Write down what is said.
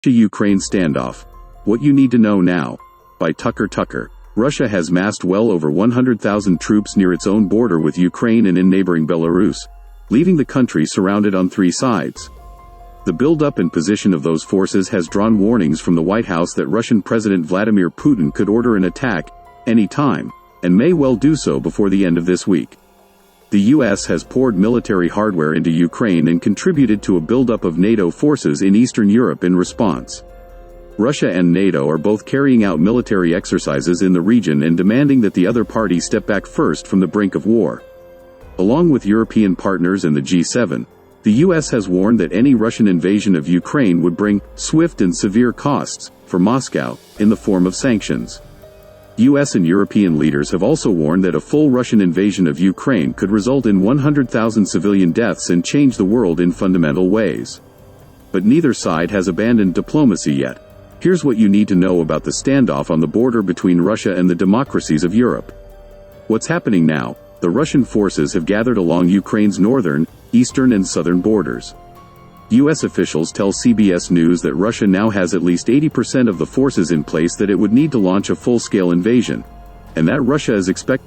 Russia-Ukraine standoff. What you need to know now. By Tucker. Russia has massed well over 100,000 troops near its own border with Ukraine and in neighboring Belarus, leaving the country surrounded on three sides. The build-up and position of those forces has drawn warnings from the White House that Russian President Vladimir Putin could order an attack any time, and may well do so before the end of this week. The U.S. has poured military hardware into Ukraine and contributed to a buildup of NATO forces in Eastern Europe in response. Russia and NATO are both carrying out military exercises in the region and demanding that the other party step back first from the brink of war. Along with European partners and the G7, the U.S. has warned that any Russian invasion of Ukraine would bring swift and severe costs for Moscow in the form of sanctions. U.S. and European leaders have also warned that a full Russian invasion of Ukraine could result in 100,000 civilian deaths and change the world in fundamental ways. But neither side has abandoned diplomacy yet. Here's what you need to know about the standoff on the border between Russia and the democracies of Europe. What's happening now? The Russian forces have gathered along Ukraine's northern, eastern and southern borders. U.S. officials tell CBS News that Russia now has at least 80% of the forces in place that it would need to launch a full-scale invasion, and that Russia is expected